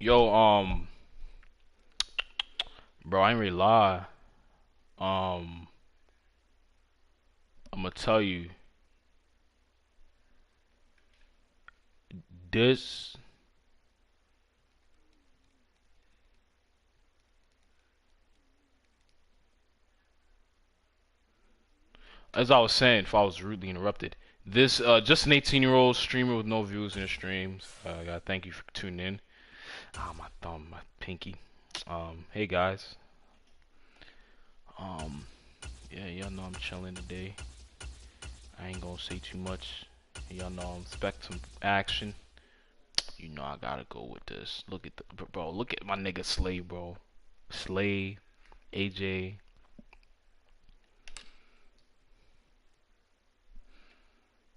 Yo, bro, I ain't really lie. Um, I'm gonna tell you this. As I was saying, if I was rudely interrupted, this just an 18-year-old streamer with no views in his streams. Gotta thank you for tuning in. Ah, my thumb, my pinky. Hey guys. Um, yeah, y'all know I'm chilling today. I ain't gonna say too much. Y'all know I'm expect some action. You know I gotta go with this. Look at the bro. Look at my nigga Slay, bro. Slay, AJ.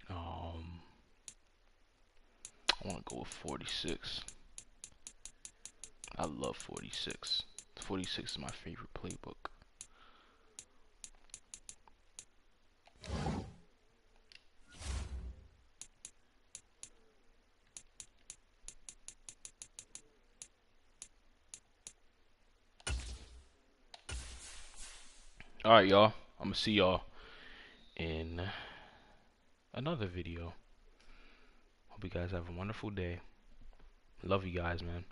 I wanna go with 46. I love 46. 46 is my favorite playbook. Alright, y'all. I'm gonna see y'all in another video. Hope you guys have a wonderful day. Love you guys, man.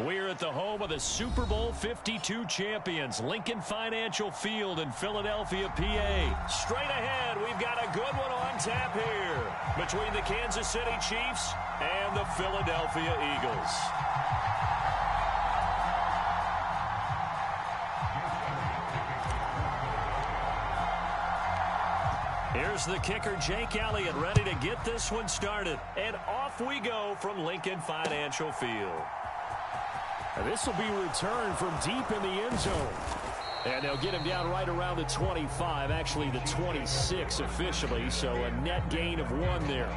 We're at the home of the Super Bowl 52 champions, Lincoln Financial Field in Philadelphia, PA. Straight ahead, we've got a good one on tap here between the Kansas City Chiefs and the Philadelphia Eagles. Here's the kicker, Jake Elliott, ready to get this one started. And off we go from Lincoln Financial Field. This will be returned from deep in the end zone. And they'll get him down right around the 25, actually the 26 officially, so a net gain of 1 there.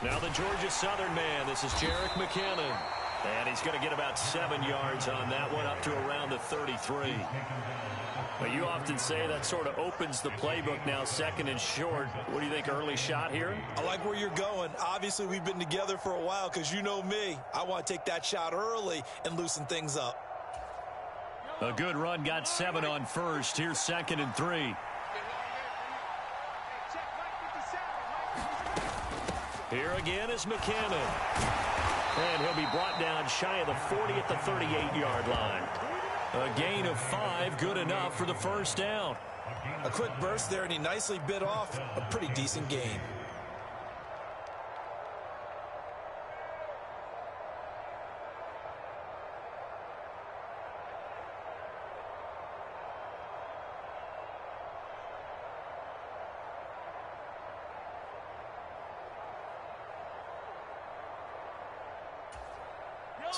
Now the Georgia Southern man, this is Jerick McKinnon. And he's going to get about 7 yards on that one, up to around the 33. But you often say that sort of opens the playbook now, second and short. What do you think, early shot here? I like where you're going. Obviously, we've been together for a while because you know me. I want to take that shot early and loosen things up. A good run, got 7 on first. Here's 2nd and 3. Here again is McKinnon. And he'll be brought down shy of the 40 at the 38-yard line. A gain of 5, good enough for the first down. A quick burst there, and he nicely bit off a pretty decent gain.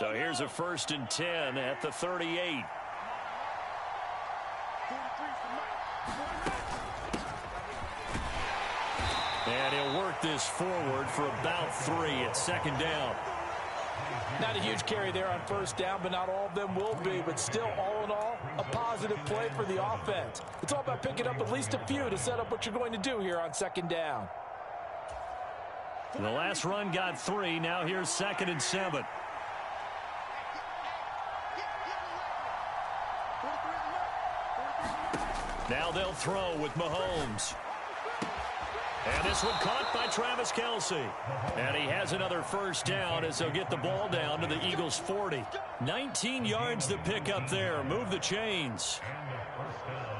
So here's a 1st and 10 at the 38. And he'll work this forward for about 3 at 2nd down. Not a huge carry there on 1st down, but not all of them will be. But still, all in all, a positive play for the offense. It's all about picking up at least a few to set up what you're going to do here on 2nd down. The last run got 3. Now here's 2nd and 7. Now they'll throw with Mahomes. And this one caught by Travis Kelce. And he has another 1st down as they'll get the ball down to the Eagles' 40. 19 yards to pick up there. Move the chains.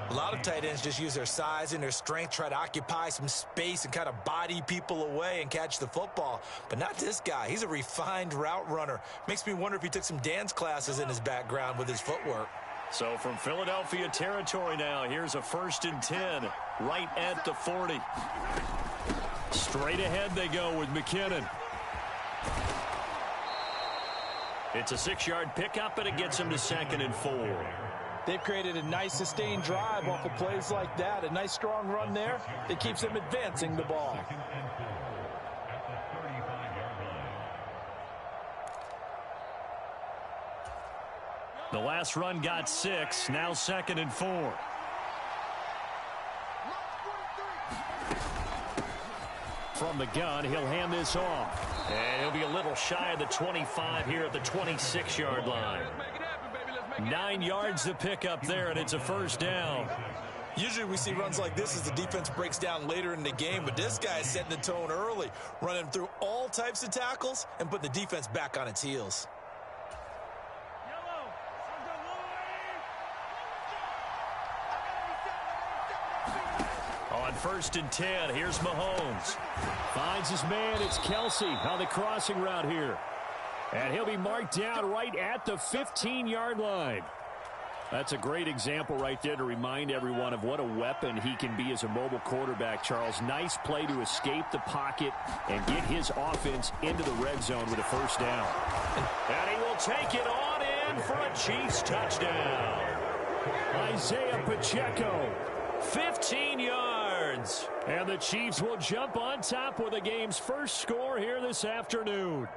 A lot of tight ends just use their size and their strength, try to occupy some space and kind of body people away and catch the football. But not this guy. He's a refined route runner. Makes me wonder if he took some dance classes in his background with his footwork. So from Philadelphia territory now, here's a 1st and 10 right at the 40. Straight ahead they go with McKinnon. It's a 6-yard pickup, and it gets him to 2nd and 4. They've created a nice sustained drive off of plays like that. A nice strong run there that keeps them advancing the ball. The last run got 6. Now 2nd and 4. From the gun, he'll hand this off. And he'll be a little shy of the 25 here at the 26-yard line. 9 yards to pick up there, and it's a 1st down. Usually we see runs like this as the defense breaks down later in the game, but this guy is setting the tone early, running through all types of tackles and putting the defense back on its heels. On 1st and 10, here's Mahomes. Finds his man, it's Kelce on the crossing route here. And he'll be marked down right at the 15-yard line. That's a great example right there to remind everyone of what a weapon he can be as a mobile quarterback, Charles. Nice play to escape the pocket and get his offense into the red zone with a 1st down. And he will take it on in for a Chiefs touchdown. Isaiah Pacheco, 15 yards. And the Chiefs will jump on top with the game's first score here this afternoon.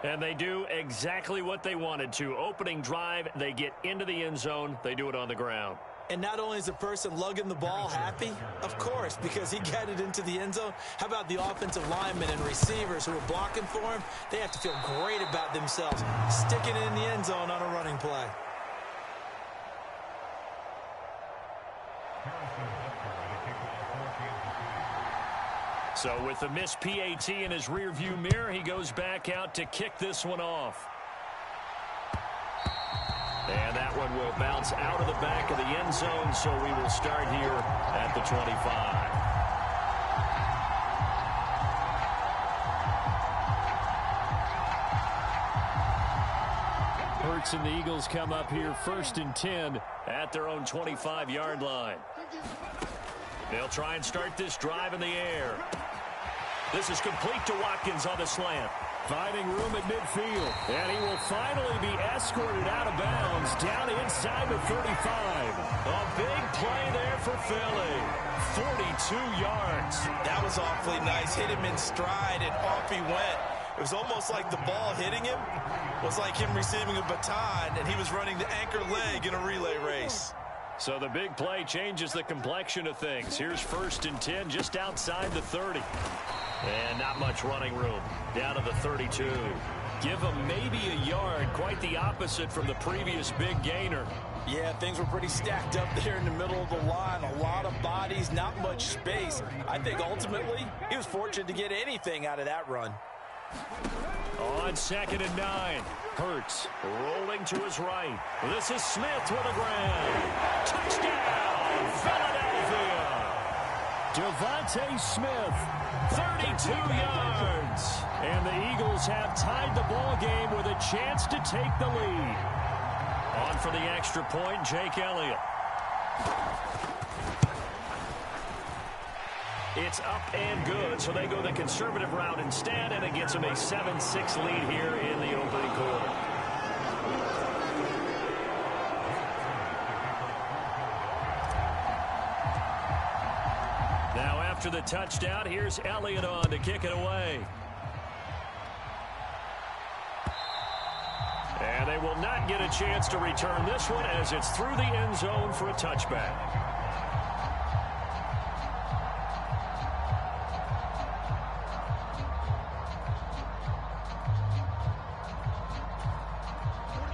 And they do exactly what they wanted to. Opening drive, they get into the end zone. They do it on the ground. And not only is the person lugging the ball happy, of course, because he got it into the end zone. How about the offensive linemen and receivers who are blocking for him? They have to feel great about themselves, sticking it in the end zone on a running play. So with the missed PAT in his rearview mirror, he goes back out to kick this one off. And that one will bounce out of the back of the end zone, so we will start here at the 25. Hurts and the Eagles come up here 1st and 10 at their own 25-yard line. They'll try and start this drive in the air. This is complete to Watkins on the slant. Finding room at midfield. And he will finally be escorted out of bounds down inside the 35. A big play there for Philly. 42 yards. That was awfully nice. Hit him in stride, and off he went. It was almost like the ball hitting him was like him receiving a baton, and he was running the anchor leg in a relay race. So the big play changes the complexion of things. Here's 1st and 10 just outside the 30. And not much running room. Down to the 32. Give him maybe a yard. Quite the opposite from the previous big gainer. Yeah, things were pretty stacked up there in the middle of the line. A lot of bodies, not much space. I think ultimately he was fortunate to get anything out of that run. On 2nd and 9. Hurts rolling to his right. This is Smith with a grab. Touchdown, Philadelphia. Devontae Smith, 32 yards. And the Eagles have tied the ball game with a chance to take the lead. On for the extra point, Jake Elliott. It's up and good, so they go the conservative route instead, and it gets them a 7-6 lead here in the opening quarter. Now after the touchdown, here's Elliott on to kick it away. And they will not get a chance to return this one as it's through the end zone for a touchback.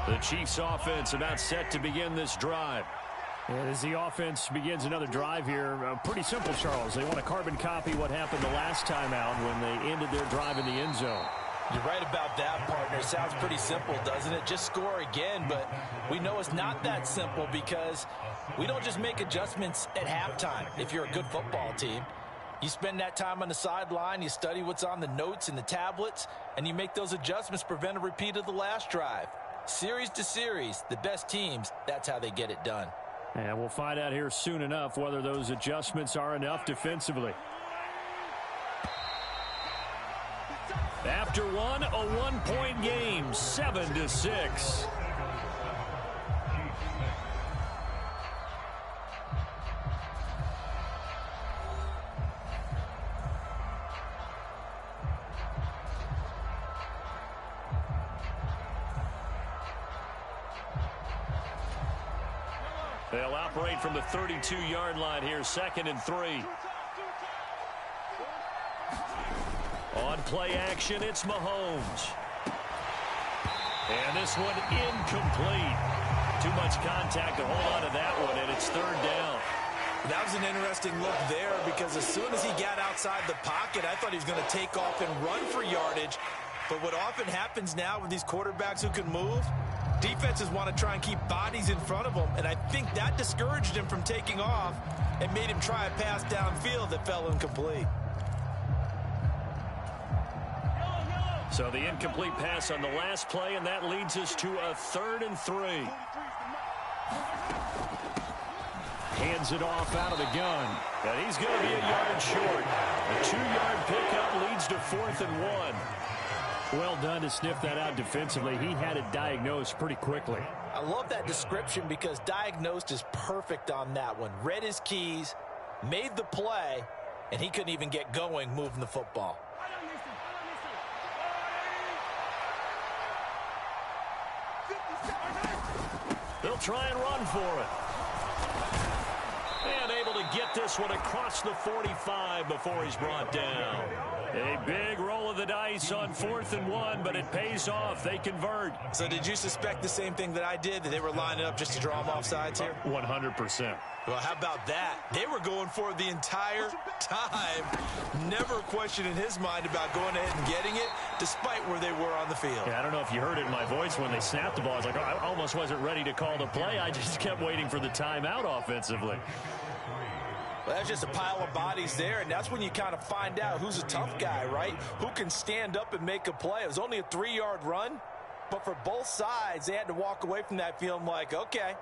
The Chiefs offense about set to begin this drive. And as the offense begins another drive here, pretty simple, Charles. They want to carbon copy what happened the last time out when they ended their drive in the end zone. You're right about that, partner. Sounds pretty simple, doesn't it? Just score again, but we know it's not that simple because we don't just make adjustments at halftime if you're a good football team. You spend that time on the sideline, you study what's on the notes and the tablets, and you make those adjustments to prevent a repeat of the last drive. Series to series, the best teams, that's how they get it done. And we'll find out here soon enough whether those adjustments are enough defensively. After one, a one-point game, 7-6. They'll operate from the 32-yard line here, 2nd and 3. On play action, it's Mahomes. And this one incomplete. Too much contact to hold on to that one, and it's 3rd down. That was an interesting look there because as soon as he got outside the pocket, I thought he was going to take off and run for yardage. But what often happens now with these quarterbacks who can move, defenses want to try and keep bodies in front of them, and I think that discouraged him from taking off and made him try a pass downfield that fell incomplete. So the incomplete pass on the last play, and that leads us to a 3rd and 3. Hands it off out of the gun. And he's going to be a yard short. A 2-yard pickup leads to 4th and 1. Well done to sniff that out defensively. He had it diagnosed pretty quickly. I love that description because diagnosed is perfect on that one. Read his keys, made the play, and he couldn't even get going moving the football. They'll try and run for it. And able to get this one across the 45 before he's brought down. A big roll of the dice on 4th and 1, but it pays off. They convert. So did you suspect the same thing that I did, that they were lining up just to draw them off sides here? 100%. Well, how about that? They were going for it the entire time. Never a question in his mind about going ahead and getting it, despite where they were on the field. Yeah, I don't know if you heard it in my voice when they snapped the ball. I was like, oh, I almost wasn't ready to call the play. I just kept waiting for the timeout offensively. Well, that's just a pile of bodies there, and that's when you kind of find out who's a tough guy, right? Who can stand up and make a play. It was only a 3-yard run, but for both sides, they had to walk away from that feeling like, okay,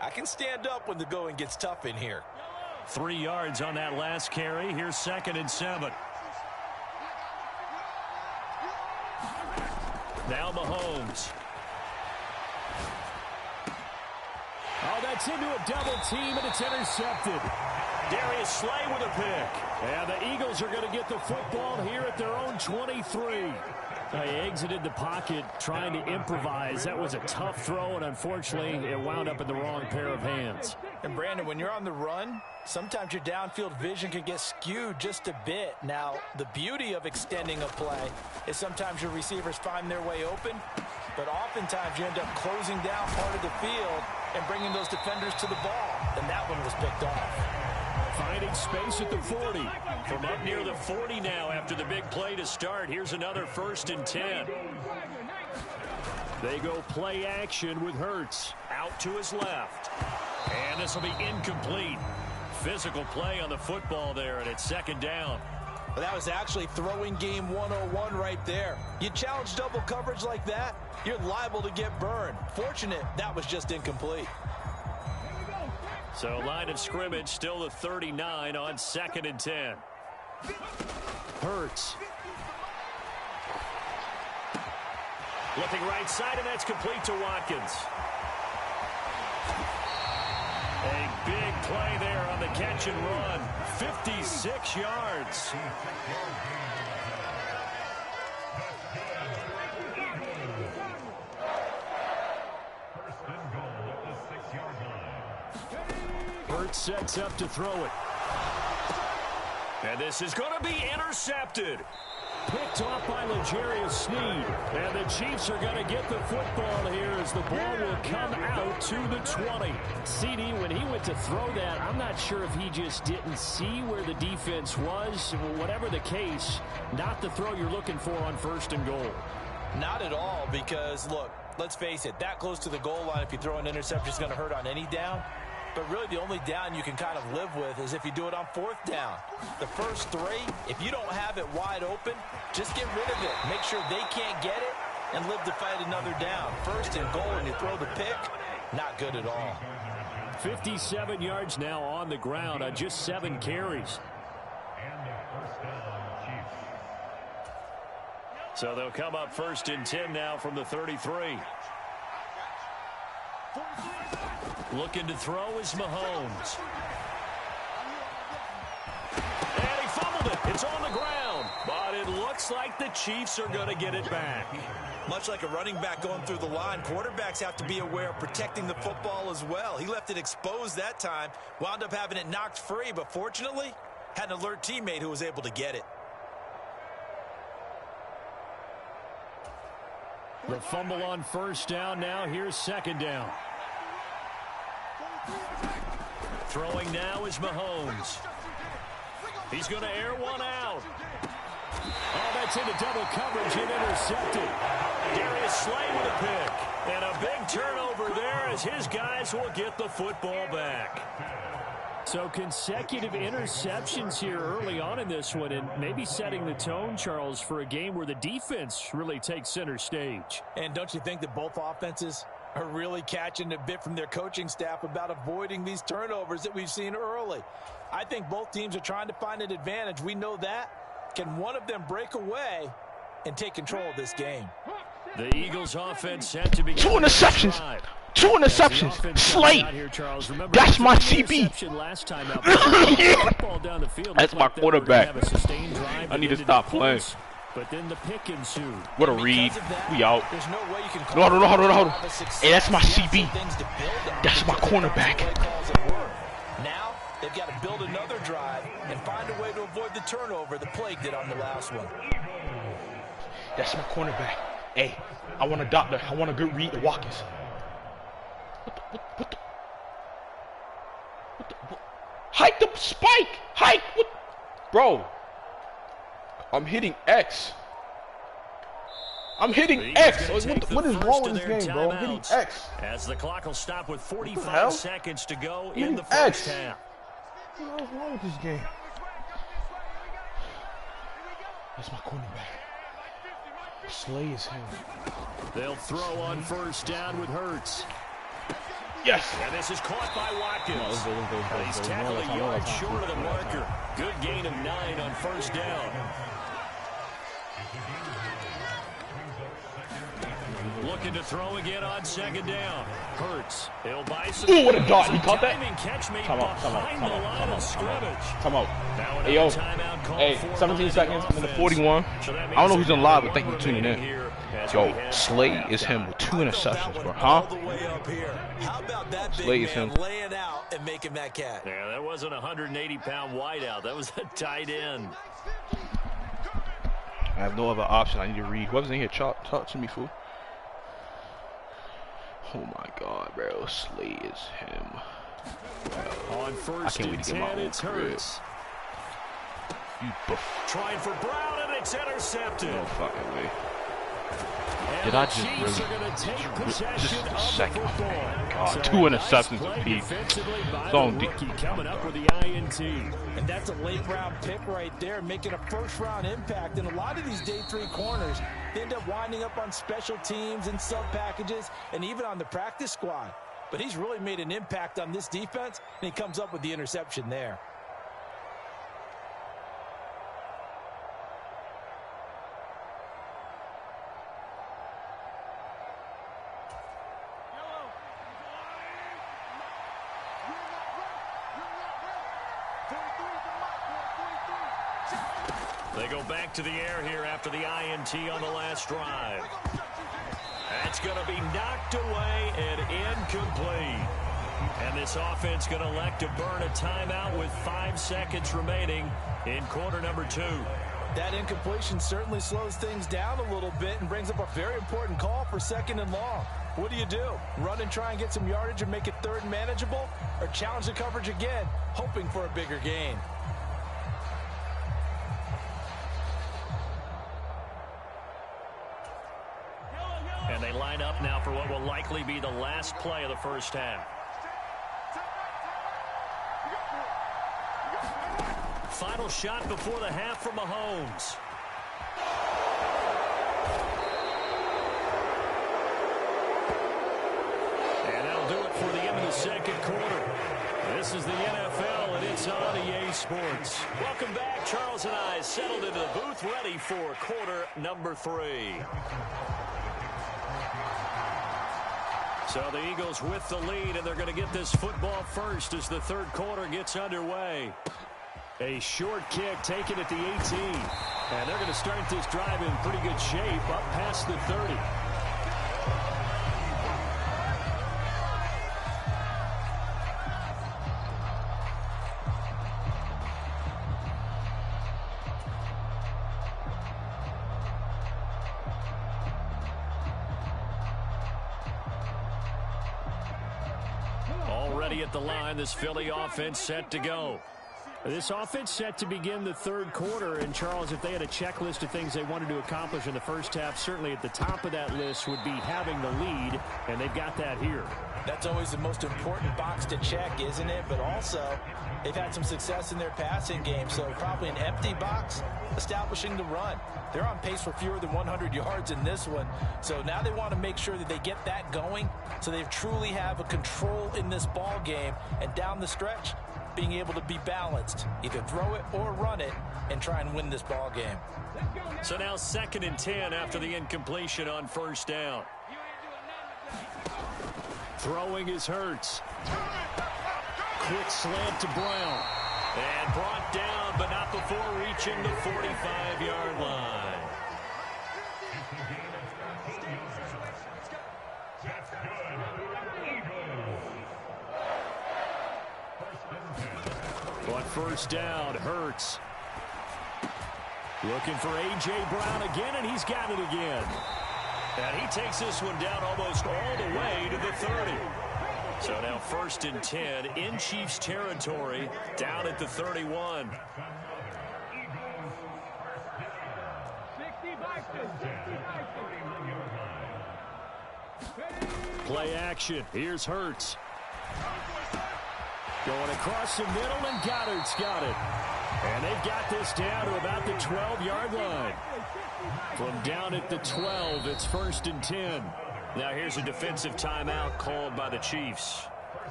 I can stand up when the going gets tough in here. 3 yards on that last carry. Here's 2nd and 7. Now Mahomes. Oh, that's into a double team, and it's intercepted. Darius Slay with a pick. And the Eagles are going to get the football here at their own 23. They exited the pocket trying to improvise. That was a tough throw, and unfortunately, it wound up in the wrong pair of hands. And, Brandon, when you're on the run, sometimes your downfield vision can get skewed just a bit. Now, the beauty of extending a play is sometimes your receivers find their way open, but oftentimes you end up closing down part of the field and bringing those defenders to the ball, and that one was picked off. Finding space at the 40. From up near the 40 now after the big play to start. Here's another 1st and 10. They go play action with Hurts. Out to his left. And this will be incomplete. Physical play on the football there, and it's 2nd down. But that was actually throwing game 101 right there. You challenge double coverage like that, you're liable to get burned. Fortunate that was just incomplete. So line of scrimmage still the 39 on 2nd and 10. Hurts. Looking right side, and that's complete to Watkins. A big play there on the catch and run. 56 yards. Hurts sets up to throw it. And this is going to be intercepted. Picked off by L'Jarius Sneed. And the Chiefs are going to get the football here as the ball will come out to the 20. CD, when he went to throw that, I'm not sure if he just didn't see where the defense was. Whatever the case, not the throw you're looking for on 1st and goal. Not at all, because, look, let's face it, that close to the goal line, if you throw an interception, is going to hurt on any down. But really the only down you can kind of live with is if you do it on 4th down. The first 3, if you don't have it wide open, just get rid of it. Make sure they can't get it and live to fight another down. 1st and goal and you throw the pick, not good at all. 57 yards now on the ground on just 7 carries. So they'll come up 1st and 10 now from the 33. Looking to throw is Mahomes. And he fumbled it. It's on the ground. But it looks like the Chiefs are going to get it back. Much like a running back going through the line, quarterbacks have to be aware of protecting the football as well. He left it exposed that time, wound up having it knocked free, but fortunately, had an alert teammate who was able to get it. The fumble on 1st down now. Here's 2nd down. Throwing now is Mahomes. He's going to air one out. Oh, that's into double coverage and intercepted. Darius Slay with a pick. And a big turnover there as his guys will get the football back. So consecutive interceptions here early on in this one, and maybe setting the tone, Charles, for a game where the defense really takes center stage. And don't you think that both offenses are really catching a bit from their coaching staff about avoiding these turnovers that we've seen early? I think both teams are trying to find an advantage. We know that. Can one of them break away and take control of this game? The Eagles offense set to begin. 2 interceptions. 2 interceptions. Slate. That's my CB. That's my quarterback. I need to stop playing. But then the pick ensued. What a read. We out. There's no way you can Hold on. Hey, that's my CB. That's my cornerback. Now they've got to build another drive and find a way to avoid the turnover the Plague did on the last one. That's my cornerback. Hey, I want a doctor. I want a good read to Watkins. What the? Hike the spike. Hike. What? Bro. I'm hitting X. I'm hitting X. What is wrong with this game, bro? I'm hitting X. As the clock will stop with 45 seconds to go in the first half. What is wrong with this game? That's my cornerback. Slay is him. They'll throw on 1st down with Hurts. Yes. And this is caught by Watkins. He's tackled a yard short of the marker. Good gain of 9 on 1st down. Looking to throw again on 2nd down. Hurts. He'll buy some. Ooh, what a dot. He caught that? Come out. Hey, yo. Hey, 17 seconds. I'm in the 41. I don't know who's on live, but thank you for tuning in. Yo, Slay is him with 2 interceptions, bro. Huh? How about that Slay big is man him. laying out and making that catch? Yeah, that wasn't a 180-pound wideout. That was a tight end. I have no other option. I need to read. Whoever's in here, talk to me, fool. Oh my God, bro. Slay is him. Bro. On 1st and 10, it's Hurts. You buff. Trying for Brown, and it's intercepted. No fucking way. And Did I just just a second? Oh my God, so 2 interceptions apiece. Zone D. Coming up with the INT. And that's a late round pick right there, making a 1st round impact. And a lot of these day 3 corners, they end up winding up on special teams and sub packages and even on the practice squad. But he's really made an impact on this defense, and he comes up with the interception there. They go back to the air here after the INT on the last drive. That's going to be knocked away and incomplete. And this offense going to elect to burn a timeout with 5 seconds remaining in quarter number 2. That incompletion certainly slows things down a little bit and brings up a very important call for 2nd and long. What do? Run and try and get some yardage and make it 3rd and manageable? Or challenge the coverage again, hoping for a bigger gain? And they line up now for what will likely be the last play of the first half. Final shot before the half from Mahomes. And that'll do it for the end of the second quarter. This is the NFL, and it's on EA Sports. Welcome back. Charles and I settled into the booth, ready for quarter number 3. So the Eagles with the lead, and they're going to get this football first as the third quarter gets underway. A short kick taken at the 18. And they're going to start this drive in pretty good shape up past the 30. Already at the line, this Philly offense set to go. This offense set to begin the third quarter, and Charles, if they had a checklist of things they wanted to accomplish in the first half, certainly at the top of that list would be having the lead, and they've got that here. That's always the most important box to check, isn't it? But also, they've had some success in their passing game, so probably an empty box, establishing the run. They're on pace for fewer than 100 yards in this one, so now they want to make sure that they get that going so they truly have a control in this ball game, and down the stretch, being able to be balanced, either throw it or run it, and try and win this ball game. So now 2nd and 10 after the incompletion on first down. Throwing is Hurts. Quick slant to Brown. And brought down, but not before reaching the 45-yard line. On first down, Hurts. Looking for A.J. Brown again, and he's got it again. And he takes this one down almost all the way to the 30. So now 1st and 10 in Chiefs territory, down at the 31. Play action. Here's Hurts. Going across the middle, and Goddard's got it. And they've got this down to about the 12-yard line. From down at the 12, it's 1st and 10. Now here's a defensive timeout called by the Chiefs.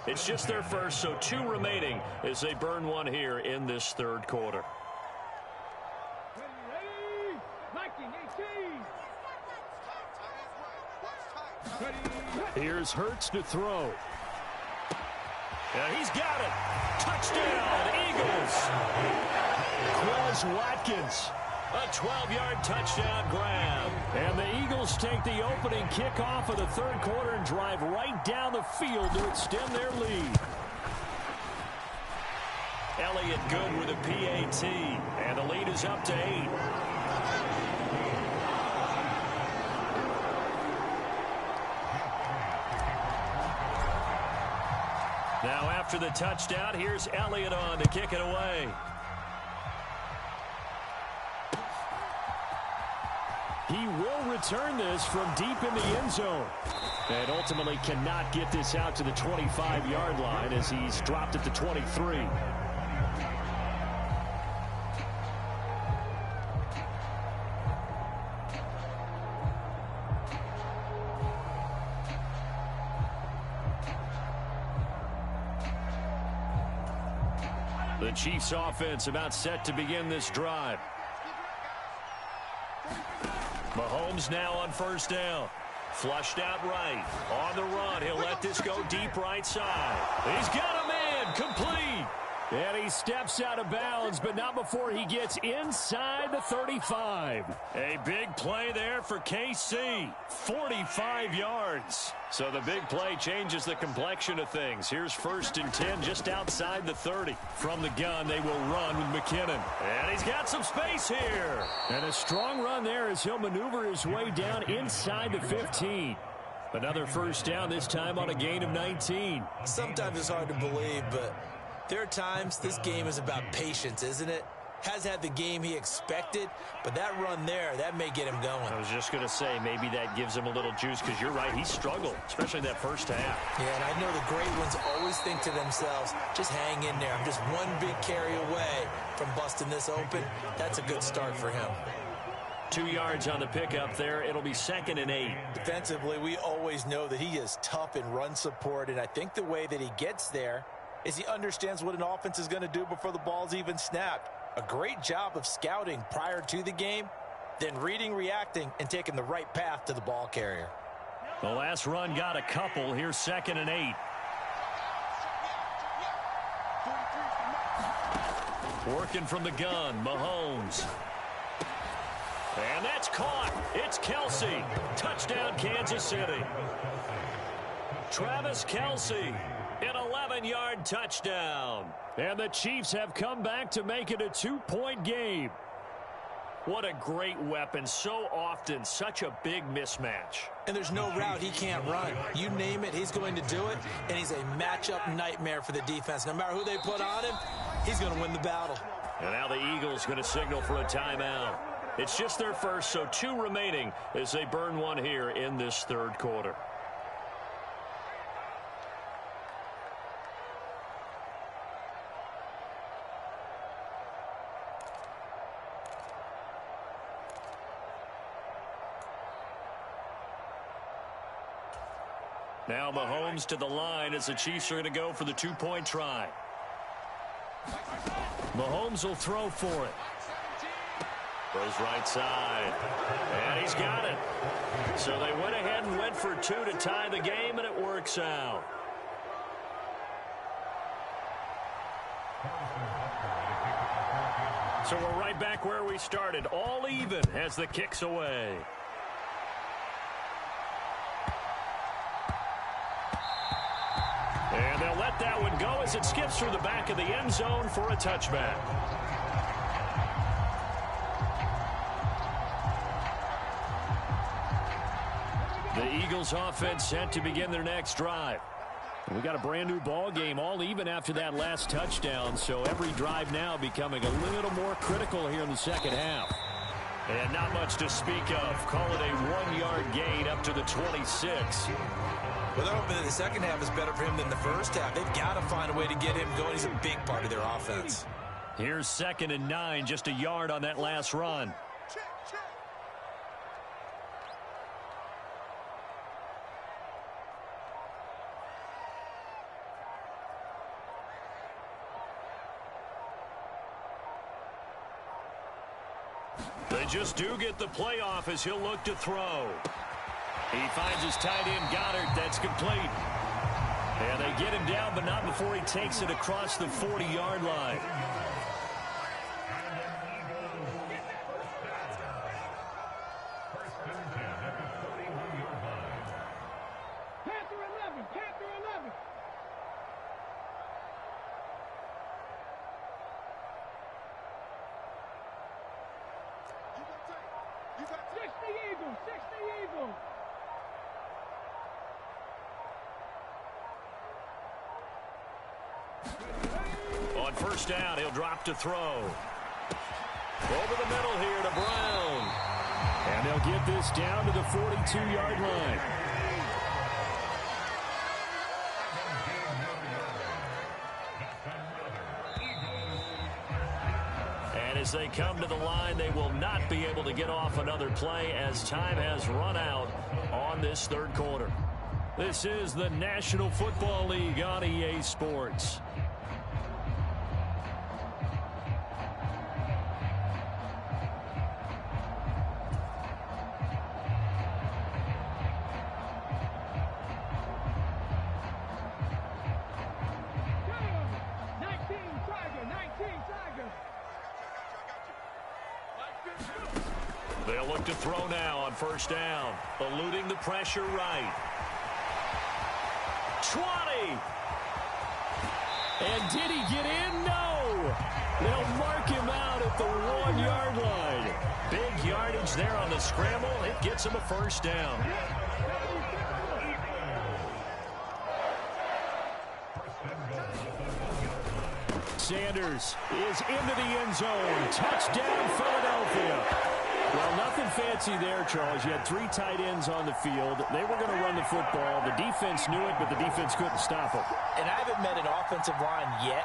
It's just their first, so 2 remaining as they burn one here in this third quarter. Here's Hurts to throw. And he's got it. Touchdown, Eagles. Quez Watkins. A 12-yard touchdown grab. And the Eagles take the opening kickoff of the third quarter and drive right down the field to extend their lead. Elliott good with a PAT. And the lead is up to 8. Now after the touchdown, here's Elliott on to kick it away. He will return this from deep in the end zone. And ultimately cannot get this out to the 25-yard line as he's dropped at the 23. The Chiefs offense about set to begin this drive. Mahomes now on first down. Flushed out right. On the run. He'll let this go deep right side. He's got a man. Complete. And he steps out of bounds, but not before he gets inside the 35. A big play there for KC. 45 yards. So the big play changes the complexion of things. Here's 1st and 10 just outside the 30. From the gun, they will run with McKinnon. And he's got some space here. And a strong run there as he'll maneuver his way down inside the 15. Another first down, this time on a gain of 19. Sometimes it's hard to believe, but there are times this game is about patience, isn't it? Has had the game he expected, but that run there, that may get him going. I was just going to say, maybe that gives him a little juice, because you're right, he struggled, especially that first half. Yeah, and I know the great ones always think to themselves, just hang in there. I'm just one big carry away from busting this open. That's a good start for him. 2 yards on the pickup there. It'll be 2nd and 8. Defensively, we always know that he is tough in run support, and I think the way that he gets there is he understands what an offense is going to do before the ball's even snapped. A great job of scouting prior to the game, then reading, reacting, and taking the right path to the ball carrier. The last run got a couple. Here's 2nd and 8. Working from the gun, Mahomes. And that's caught. It's Kelsey. Touchdown, Kansas City. Travis Kelsey, an 11-yard touchdown. And the Chiefs have come back to make it a 2-point game. What a great weapon. So often, such a big mismatch. And there's no route he can't run. You name it, he's going to do it. And he's a matchup nightmare for the defense. No matter who they put on him, he's going to win the battle. And now the Eagles going to signal for a timeout. It's just their first, so 2 remaining as they burn one here in this 3rd quarter. Now Mahomes to the line as the Chiefs are going to go for the 2-point try. Mahomes will throw for it. Goes right side. And he's got it. So they went ahead and went for 2 to tie the game, and it works out. So we're right back where we started. All even as the kick's away. And they'll let that one go as it skips through the back of the end zone for a touchback. The Eagles offense set to begin their next drive. We got a brand new ball game, all even after that last touchdown, so every drive now becoming a little more critical here in the second half. And not much to speak of. Call it a 1-yard gain up to the 26. Well, they're hoping that the second half is better for him than the first half. They've got to find a way to get him going. He's a big part of their offense. Here's 2nd and 9, just a yard on that last run. They just do get the playoff as he'll look to throw. He finds his tight end, Goddard. That's complete. And they get him down, but not before he takes it across the 40-yard line. On first down, he'll drop to throw. Over the middle here to Brown. And they'll get this down to the 42-yard line. And as they come to the line, they will not be able to get off another play as time has run out on this 3rd quarter. This is the National Football League on EA Sports. They'll look to throw now on first down. Eluding the pressure right. 20. And did he get in? No. They'll mark him out at the 1-yard line. Big yardage there on the scramble. It gets him a first down. Sanders is into the end zone. Touchdown, Philadelphia. Well, nothing fancy there, Charles. You had 3 tight ends on the field. They were going to run the football. The defense knew it, but the defense couldn't stop them. And I haven't met an offensive line yet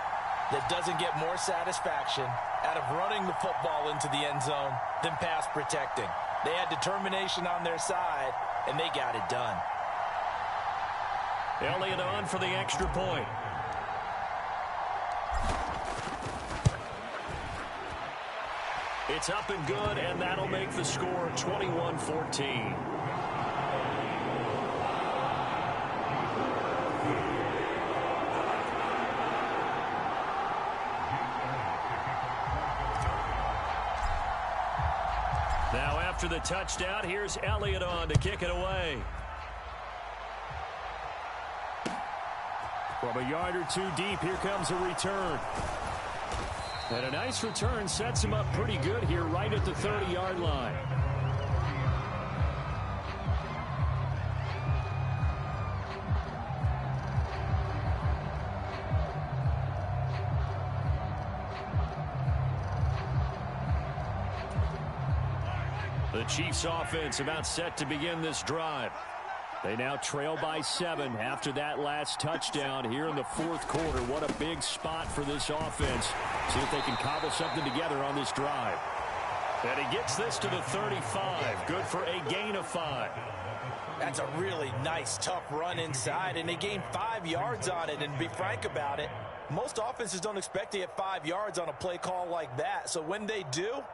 that doesn't get more satisfaction out of running the football into the end zone than pass protecting. They had determination on their side, and they got it done. Elliott on for the extra point. It's up and good, and that'll make the score 21-14. Now after the touchdown, here's Elliott on to kick it away. From a yard or 2 deep, here comes a return. And a nice return sets him up pretty good here right at the 30-yard line. The Chiefs offense about set to begin this drive. They now trail by 7 after that last touchdown here in the 4th quarter. What a big spot for this offense. See if they can cobble something together on this drive. And he gets this to the 35. Good for a gain of 5. That's a really nice, tough run inside, and they gained 5 yards on it. And to be frank about it, most offenses don't expect to get 5 yards on a play call like that. So when they do,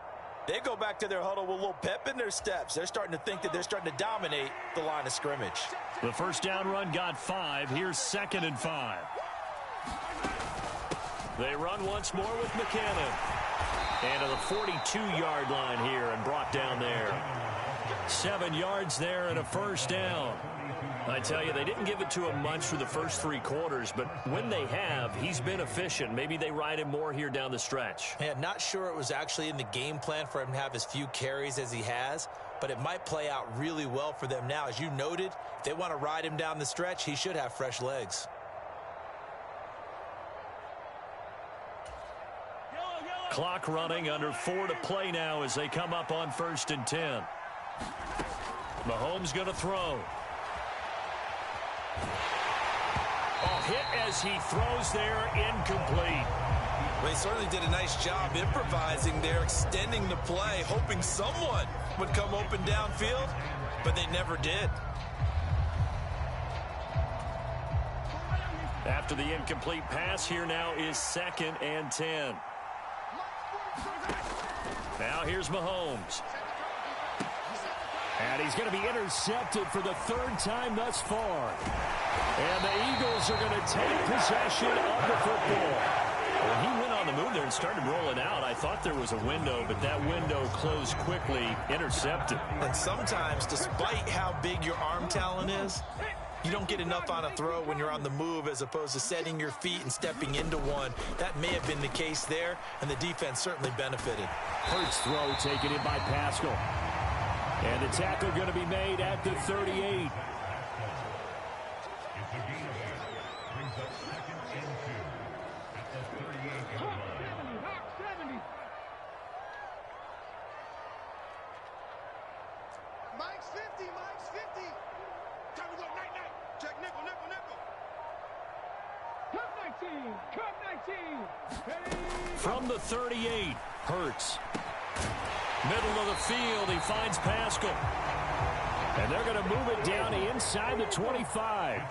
they go back to their huddle with a little pep in their steps. They're starting to think that they're starting to dominate the line of scrimmage. The first down run got 5. Here's 2nd and 5. They run once more with McKinnon. And to the 42-yard line here and brought down there. 7 yards there and a first down. I tell you, they didn't give it to him much for the first 3 quarters, but when they have, he's been efficient. Maybe they ride him more here down the stretch. Yeah, not sure it was actually in the game plan for him to have as few carries as he has, but it might play out really well for them now. As you noted, if they want to ride him down the stretch, he should have fresh legs. Clock running, under 4 to play now as they come up on 1st and 10. Mahomes going to throw. Hit as he throws there, incomplete. Well, he certainly did a nice job improvising there, extending the play, hoping someone would come open downfield, but they never did. After the incomplete pass, here now is 2nd and 10. Now here's Mahomes. And he's going to be intercepted for the 3rd time thus far. And the Eagles are going to take possession of the football. When he went on the move there and started rolling out, I thought there was a window, but that window closed quickly, intercepted. And sometimes, despite how big your arm talent is, you don't get enough on a throw when you're on the move as opposed to setting your feet and stepping into one. That may have been the case there, and the defense certainly benefited. Hurts throw taken in by Pascal. And the tackle going to be made at the 38. Mike's 50, Mike's 50. Time to go, night, night. Check nickel, nickel, nickel. Cut 19, cut 19. Hey. From the 38, Hurts. Middle of the field, he finds Pascal. And they're going to move it down inside the 25.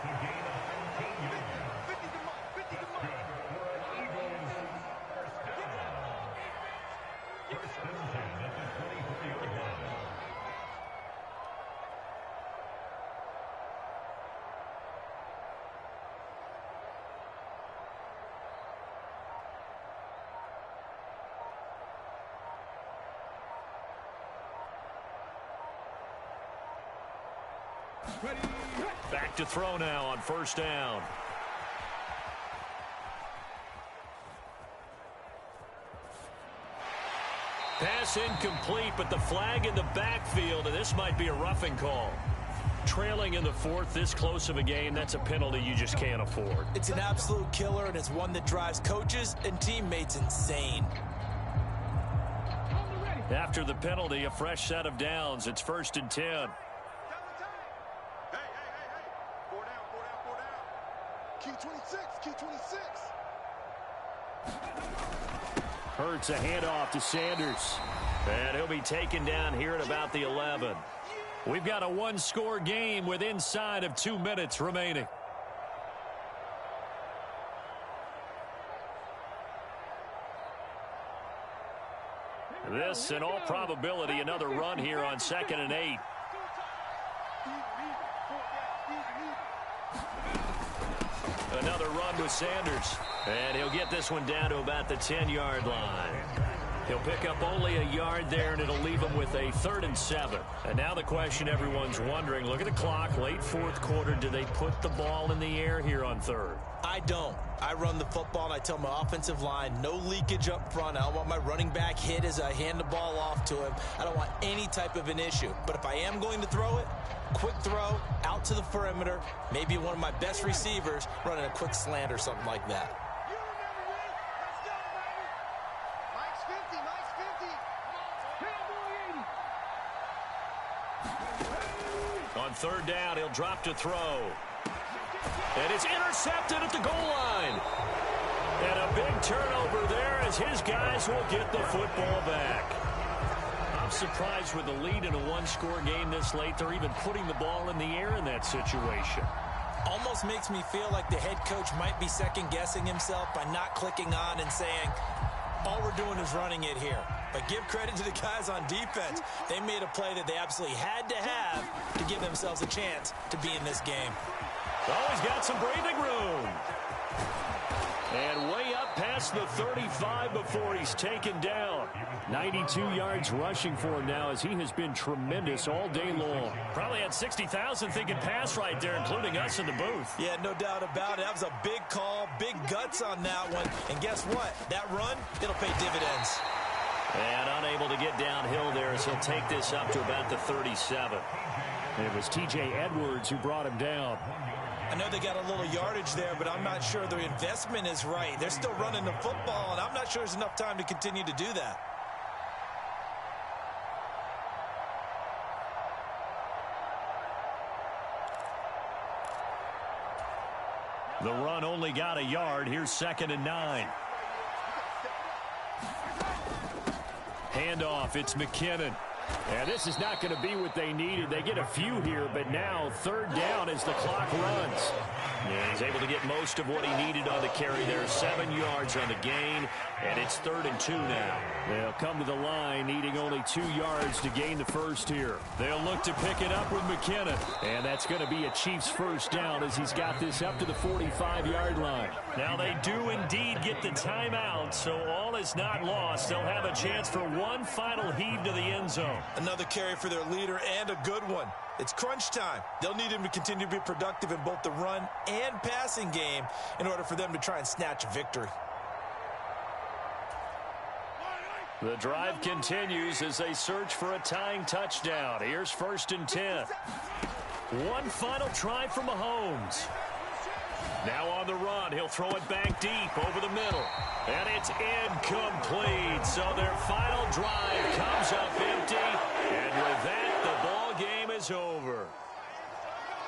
Back to throw now on first down. Pass incomplete, but the flag in the backfield, and this might be a roughing call. Trailing in the fourth, this close of a game, that's a penalty you just can't afford. It's an absolute killer, and it's one that drives coaches and teammates insane. After the penalty, a fresh set of downs. It's 1st and 10. Hey. 4 down. Q26. Hurts a handoff to Sanders. And he'll be taken down here at about the 11. We've got a one-score game with inside of 2 minutes remaining. This, in all probability, another run here on 2nd and 8. Another run with Sanders. And he'll get this one down to about the 10-yard line. He'll pick up only a yard there, and it'll leave him with a 3rd and 7. And now the question everyone's wondering, look at the clock, late fourth quarter, do they put the ball in the air here on 3rd? I don't. I run the football, and I tell my offensive line, no leakage up front. I don't want my running back hit as I hand the ball off to him. I don't want any type of an issue. But if I am going to throw it, quick throw, out to the perimeter, maybe one of my best receivers running a quick slant or something like that. On 3rd down, he'll drop to throw. And it's intercepted at the goal line. And a big turnover there as his guys will get the football back. I'm surprised with the lead in a one-score game this late, they're even putting the ball in the air in that situation. Almost makes me feel like the head coach might be second-guessing himself by not clicking on and saying, all we're doing is running it here. But give credit to the guys on defense. They made a play that they absolutely had to have to give themselves a chance to be in this game. Oh, he's got some breathing room. And way up past the 35 before he's taken down. 92 yards rushing for him now as he has been tremendous all day long. Probably had 60,000 thinking pass right there, including us in the booth. Yeah, no doubt about it. That was a big call, big guts on that one. And guess what? That run, it'll pay dividends. And unable to get downhill there as he'll take this up to about the 37. And it was T.J. Edwards who brought him down. I know they got a little yardage there, but I'm not sure their investment is right. They're still running the football, and I'm not sure there's enough time to continue to do that. The run only got a yard. Here's 2nd and 9. Handoff, it's McKinnon. And this is not going to be what they needed. They get a few here, but now 3rd down as the clock runs. Yeah, he's able to get most of what he needed on the carry there. 7 yards on the gain, and it's 3rd and 2 now. They'll come to the line, needing only 2 yards to gain the first here. They'll look to pick it up with McKinnon. And that's going to be a Chiefs first down as he's got this up to the 45-yard line. Now they do indeed get the timeout, so all is not lost. They'll have a chance for one final heave to the end zone. Another carry for their leader and a good one. It's crunch time. They'll need him to continue to be productive in both the run and passing game in order for them to try and snatch a victory. The drive continues as they search for a tying touchdown. Here's 1st and 10. One final try for Mahomes. Now on the run, he'll throw it back deep over the middle. And it's incomplete. So their final drive comes up empty. And with that, the ball game is over.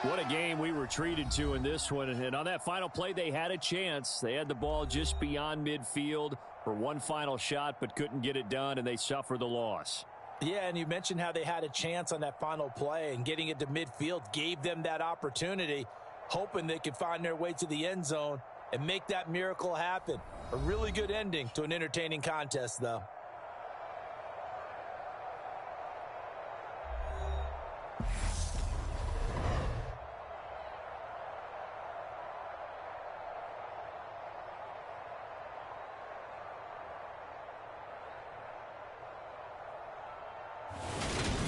What a game we were treated to in this one. And on that final play, they had a chance. They had the ball just beyond midfield for one final shot, but couldn't get it done, and they suffer the loss. Yeah, and you mentioned how they had a chance on that final play, and getting it to midfield gave them that opportunity, hoping they could find their way to the end zone and make that miracle happen. A really good ending to an entertaining contest, though.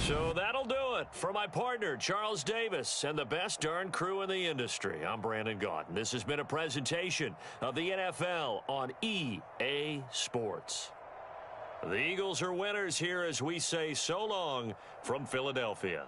So that'll do it. For my partner, Charles Davis, and the best darn crew in the industry, I'm Brandon Gaudin. This has been a presentation of the NFL on EA Sports. The Eagles are winners here as we say so long from Philadelphia.